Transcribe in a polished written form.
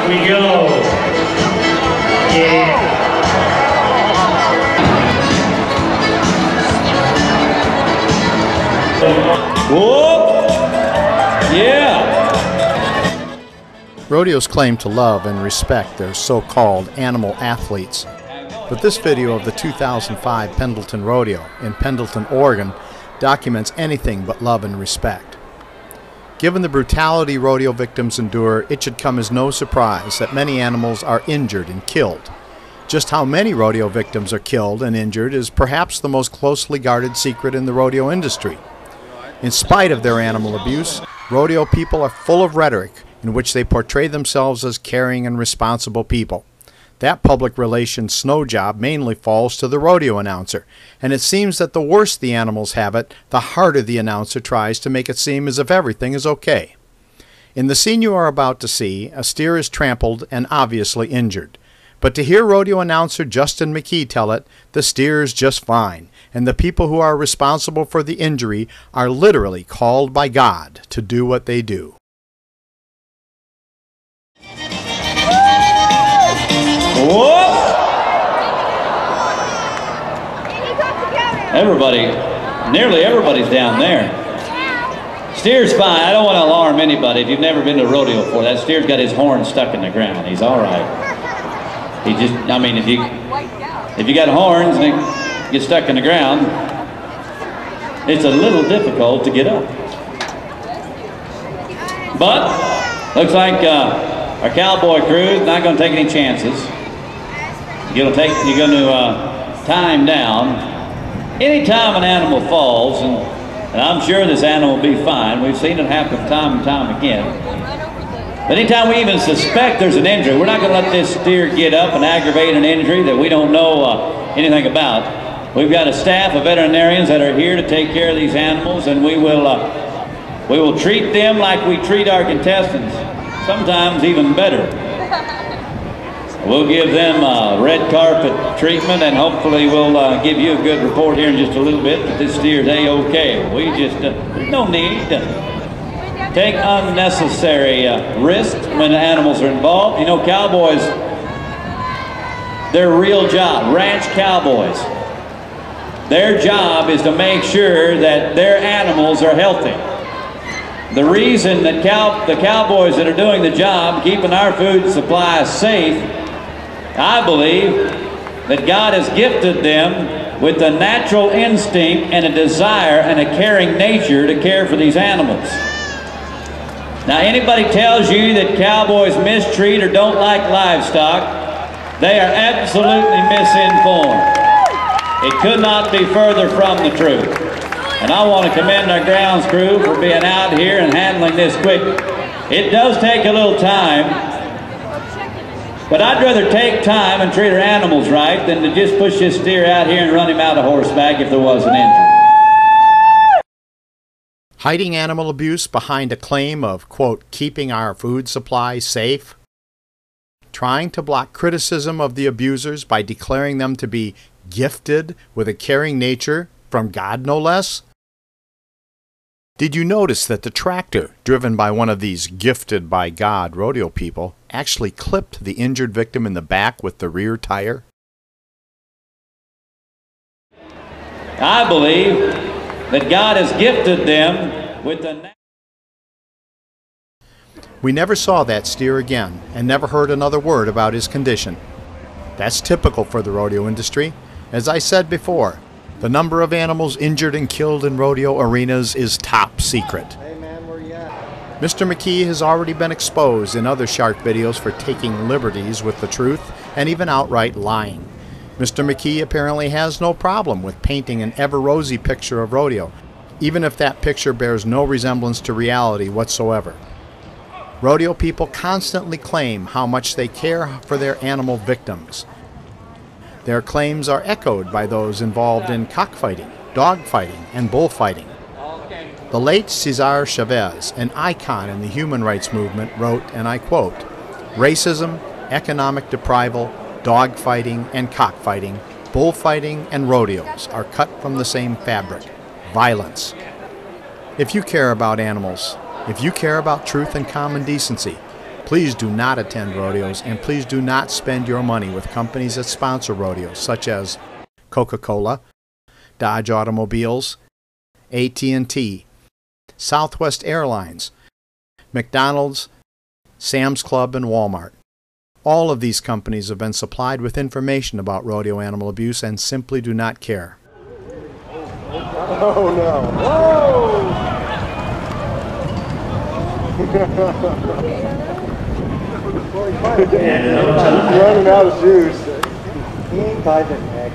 we go. Yeah. Whoop! Yeah! Rodeos claim to love and respect their so-called animal athletes, but this video of the 2005 Pendleton Rodeo in Pendleton, Oregon documents anything but love and respect. Given the brutality rodeo victims endure, it should come as no surprise that many animals are injured and killed. Just how many rodeo victims are killed and injured is perhaps the most closely guarded secret in the rodeo industry. In spite of their animal abuse, rodeo people are full of rhetoric in which they portray themselves as caring and responsible people. That public relations snow job mainly falls to the rodeo announcer, and it seems that the worse the animals have it, the harder the announcer tries to make it seem as if everything is okay. In the scene you are about to see, a steer is trampled and obviously injured. But to hear rodeo announcer Justin McKee tell it, the steer is just fine, and the people who are responsible for the injury are literally called by God to do what they do. Whoop! Everybody, nearly everybody's down there. Steer's fine. I don't want to alarm anybody. If you've never been to a rodeo before, that steer's got his horn stuck in the ground. He's all right. He just, I mean, if you got horns and they get stuck in the ground, it's a little difficult to get up. But looks like our cowboy crew is not going to take any chances. You're going to tie him down. Anytime an animal falls, and I'm sure this animal will be fine. We've seen it happen time and time again. But anytime we even suspect there's an injury, we're not going to let this steer get up and aggravate an injury that we don't know anything about. We've got a staff of veterinarians that are here to take care of these animals, and we will treat them like we treat our contestants, sometimes even better. We'll give them red carpet treatment, and hopefully we'll give you a good report here in just a little bit that this steer's A-OK. We just, there's no need to take unnecessary risks when the animals are involved. You know, cowboys, their real job, ranch cowboys, their job is to make sure that their animals are healthy. The reason that the cowboys that are doing the job, keeping our food supply safe, I believe that God has gifted them with a natural instinct and a desire and a caring nature to care for these animals. Now, anybody tells you that cowboys mistreat or don't like livestock, they are absolutely misinformed. It could not be further from the truth. And I want to commend our grounds crew for being out here and handling this quick. It does take a little time, but I'd rather take time and treat our animals right than to just push this steer out here and run him out of horseback if there was an injury. Hiding animal abuse behind a claim of, quote, keeping our food supply safe? Trying to block criticism of the abusers by declaring them to be gifted with a caring nature from God, no less? Did you notice that the tractor, driven by one of these gifted by God rodeo people, actually clipped the injured victim in the back with the rear tire? I believe that God has gifted them with the... We never saw that steer again and never heard another word about his condition. That's typical for the rodeo industry. As I said before, the number of animals injured and killed in rodeo arenas is top secret. Hey man, where you at? Mr. McKee has already been exposed in other shark videos for taking liberties with the truth and even outright lying. Mr. McKee apparently has no problem with painting an ever-rosy picture of rodeo, even if that picture bears no resemblance to reality whatsoever. Rodeo people constantly claim how much they care for their animal victims. Their claims are echoed by those involved in cockfighting, dogfighting, and bullfighting. The late Cesar Chavez, an icon in the human rights movement, wrote, and I quote, "Racism, economic deprival, dogfighting and cockfighting, bullfighting and rodeos are cut from the same fabric, violence." If you care about animals, if you care about truth and common decency, Please do not attend rodeos, and please do not spend your money with companies that sponsor rodeos, such as Coca-Cola, Dodge Automobiles, AT&T, Southwest Airlines, McDonald's, Sam's Club, and Walmart. All of these companies have been supplied with information about rodeo animal abuse and simply do not care. Oh no! Whoa! He's running out of juice. He ain't biting, Nick.